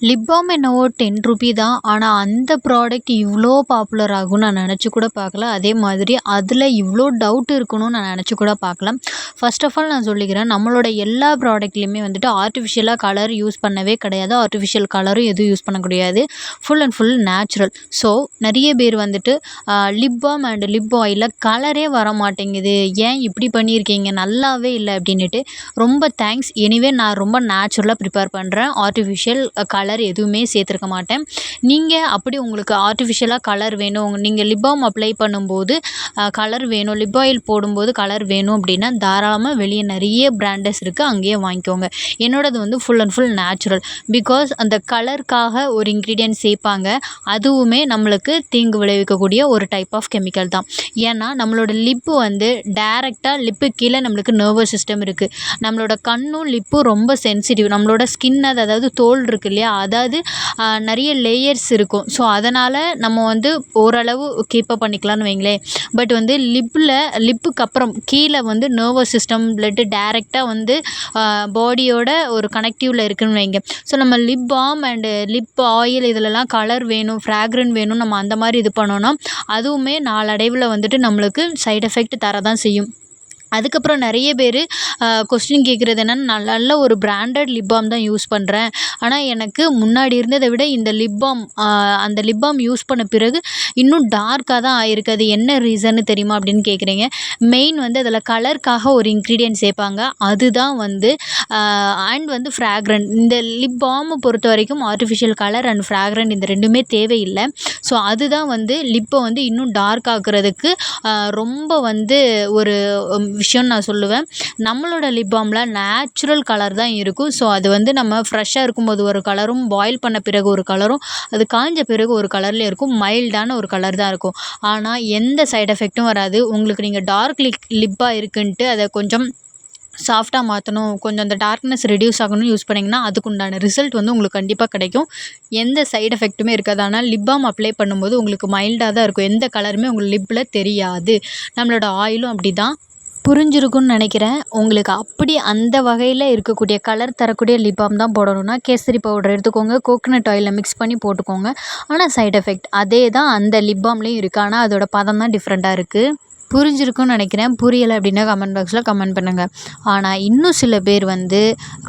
Lip balm என்னவோ ₹10 தான். ஆனா, அந்த ப்ராடக்ட் இவ்ளோ பாப்புலர் ஆகும்னு நான் நெனச்சு கூட பார்க்கல. அதே மாதிரி அதில இவ்ளோ டவுட் இருக்கும்னு நான் நெனச்சு கூட பார்க்கல. ஃபர்ஸ்ட் ஆஃப் ஆல் நான் சொல்லிக்கிறேன். நம்மளோட எல்லா ப்ராடக்ட்லயுமே வந்துட்டு ஆர்ட்டிஃபிஷியலா கலர் யூஸ் பண்ணவே கிடையாது. ஆர்ட்டிஃபிஷியல் கலரும் எதுவும் யூஸ் பண்ண கிடையாது. Full and full natural. So, நெறைய பேர் வந்துட்டு லிப் பாம் அண்ட் லிப் ஆயில்ல கலரே வரமாட்டேங்குது. ஏன் இப்படி பண்ணியிருக்கீங்க? நல்லாவே இல்ல அப்படின்னுட்டு. ரொம்ப தேங்க்ஸ். எனிவே நான் ரொம்ப நேச்சுரலா ப்ரிப்பேர் பண்றேன். ஆர்ட்டிஃபிஷியல் கலர் எதுவுமே சேர்த்துருக்க மாட்டேன். நீங்க அப்படி உங்களுக்கு ஆர்ட்டிஃபிஷியலா கலர் வேணும், நீங்க லிப் பாம் அப்ளை பண்ணும்போது கலர் வேணும், லிப் ஆயில் போடும்போது கலர் வேணும் அப்படின்னா, தாராளமா வெளிய நெறைய பிராண்டஸ் இருக்கு. அங்கேயே வாங்கிக்கோங்க. என்னோடது வந்து full and full natural. Because அந்த கலர்க்காக ஒரு இன்கிரீடியன்ட் சேர்ப்பாங்க. அதுவுமே நம்மளுக்கு தீங்கு விளைவிக்கக்கூடிய ஒரு டைப் ஆஃப் கெமிக்கல் தான். ஏன்னா, நம்மளோட லிப்பு வந்து டைரக்ட்டா லிப்புக்கு கீழ நம்மளுக்கு நர்வஸ் சிஸ்டம் இருக்கு. நம்மளோட கண்ணும், லிப்பும் ரொம்ப சென்சிட்டிவ். நம்மளோட ஸ்கின் அதாவது தோல் இருக்கு இல்லையா? அதாவது நெறைய லேயர்ஸ் இருக்கும். ஸோ, அதனால நம்ம வந்து ஓரளவு கீப் அப் பண்ணிக்கலாம்னு வைங்களேன். பட் வந்து லிப்புக்கு அப்புறம் கீழ வந்து நர்வஸ் சிஸ்டம், பிளட் டைரக்ட்டா வந்து பாடியோட ஒரு கனெக்டிவ்ல இருக்குன்னு வைங்க. ஸோ, நம்ம lip balm and lip oil இதுலலாம் கலர் வேணும், ஃப்ராக்ரன்ட் வேணும் நம்ம அந்த மாரி இது பண்ணோம்னா, அதுவுமே நாளடைவுல வந்துட்டு நம்மளுக்கு சைட் எஃபெக்ட் தர தான் செய்யும். அதுக்கப்புறம் நெறைய பேரு கொஸ்டின் கேட்குறது என்னன்னா, நான் நல்ல ஒரு பிராண்டட் லிப் பாம் தான் யூஸ் பண்றேன். ஆனா, எனக்கு முன்னாடி இருந்தத விட இந்த லிப் பாம் அந்த லிப் பாம் யூஸ் பண்ண பிறகு இன்னும் டார்க்கா தான் ஆயிருக்கு. அது என்ன ரீசன்னு தெரியுமா? அப்படின்னு கேட்குறீங்க. மெயின் வந்து அதில கலர்க்காக ஒரு இன்கிரீடியன்ட் சேர்ப்பாங்க. அதுதான் வந்து அண்ட் வந்து ஃப்ராக்ரன்ட். இந்த லிப் பாம பொறுத்தவரைக்கும் ஆர்ட்டிஃபிஷியல் கலர் அண்ட் ஃப்ராக்ரன்ட் இந்த 2மே தேவையில்ல. ஸோ, அதுதான் வந்து லிப்ப வந்து இன்னும் டார்க் ஆக்குறதுக்கு ரொம்ப வந்து ஒரு விஷயம்னு நான் சொல்லுவேன். நம்மளோட லிப் பாம்ல நேச்சுரல் கலர் தான் இருக்கும். ஸோ, அது வந்து நம்ம ஃப்ரெஷ்ஷா இருக்கும்போது ஒரு கலரும், பாயில் பண்ண பிறகு ஒரு கலரும், அது காய்ஞ்ச பிறகு ஒரு கலர்ல இருக்கும். மைல்டான ஒரு கலர் தான் இருக்கும். ஆனா, எந்த சைட் எஃபெக்ட்டும் வராது. உங்களுக்கு நீங்க டார்க் லிப்பா இருக்குன்ட்டு அத கொஞ்சம் சாஃப்ட்டா மாத்தணும், கொஞ்சம் அந்த டார்க்னஸ் ரெட்யூஸ் ஆகணும்னு யூஸ் பண்ணீங்கன்னா, அதுக்குண்டான ரிசல்ட் வந்து உங்களுக்கு கண்டிப்பா கிடைக்கும். எந்த சைட் எஃபெக்ட்டுமே இருக்காது. ஆனா, லிப் பாம் அப்ளை பண்ணும்போது உங்களுக்கு மைல்டா தான் இருக்கும். எந்த கலருமே உங்க லிப்ல தெரியாது. நம்மளோட ஆயிலும் அப்படிதான். புரிஞ்சிருக்கும்னு நெனைக்கிறேன். உங்களுக்கு அப்படி அந்த வகையில இருக்கக்கூடிய கலர் தரக்கூடிய லிப் பாம் தான் போடணும்னா, கேசரி பவுடர் எடுத்துக்கோங்க. கோகனட் ஆயில்ல மிக்ஸ் பண்ணி போட்டுக்கோங்க. ஆனா, சைட் எஃபெக்ட் அதே தான் அந்த லிப் பாம்லயும் இருக்கு. ஆனா, அதோட பதம் தான் டிஃப்ரெண்ட்டா இருக்கு. புரிஞ்சிருக்கும்னு நெனைக்கிறேன். புரியல அப்படின்னா கமெண்ட் பாக்ஸ்ல கமெண்ட் பண்ணுங்க. ஆனா, இன்னும் சில பேர் வந்து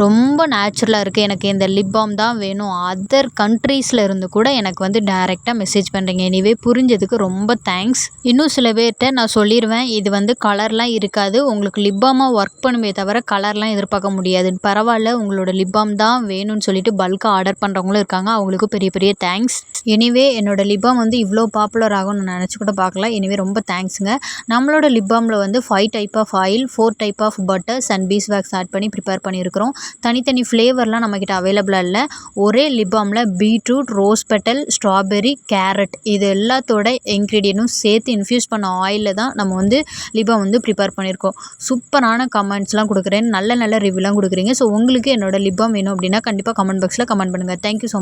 ரொம்ப நேச்சுரலா இருக்கு. எனக்கு இந்த லிப் பாம் தான் வேணும். அதர் கண்ட்ரீஸ்ல இருந்து கூட எனக்கு வந்து டைரக்ட்டா மெசேஜ் பண்றீங்க. எனிவே புரிஞ்சதுக்கு ரொம்ப தேங்க்ஸ். இன்னும் சில பேர்ட்ட நான் சொல்லிருவேன். இது வந்து கலர்லாம் இருக்காது. உங்களுக்கு லிப் பாமா ஒர்க் பண்ணுமே தவிர கலர்லாம் எதிர்பார்க்க முடியாது. பரவால்ல உங்களோட லிப் பாம் தான் வேணும்னு சொல்லிட்டு பல்கா ஆர்டர் பண்றவங்களும் இருக்காங்க. அவங்களுக்கும் பெரிய பெரிய தேங்க்ஸ். எனிவே என்னோட லிப் பாம் வந்து இவ்ளோ பாப்புலர் ஆகும்னு நான் நெனச்சு கூட பார்க்கல. எனிவே ரொம்ப தேங்க்ஸ்ங்க. நம்மளோட லிப் பாம்ல வந்து 5 type of oil, 4 type of butters and beeswax add பண்ணி ப்ரிப்பேர் பண்ணியிருக்கிறோம். தனித்தனி ஃப்ளேவர்லாம் நம்மகிட்ட அவைலபிளா இல்ல. ஒரே லிப் பாம்ல beetroot, rose petal, strawberry, carrot இது எல்லாத்தோட இன்கிரீடியன்ட்டும் சேர்த்து இன்ஃப்யூஸ் பண்ண ஆயில்ல தான் நம்ம வந்து லிப் பாம் வந்து ப்ரிப்பேர் பண்ணியிருக்கோம். சூப்பரான கமெண்ட்ஸ்லாம் குடுக்குறேன். நல்ல நல்ல ரிவ்யூலாம் குடுக்குறீங்க. ஸோ, உங்களுக்கு என்னோட லிப் பாம் வேணும் அப்படின்னா கண்டிப்பா கமெண்ட் பாக்ஸ்ல கமெண்ட் பண்ணுங்க. Thank you so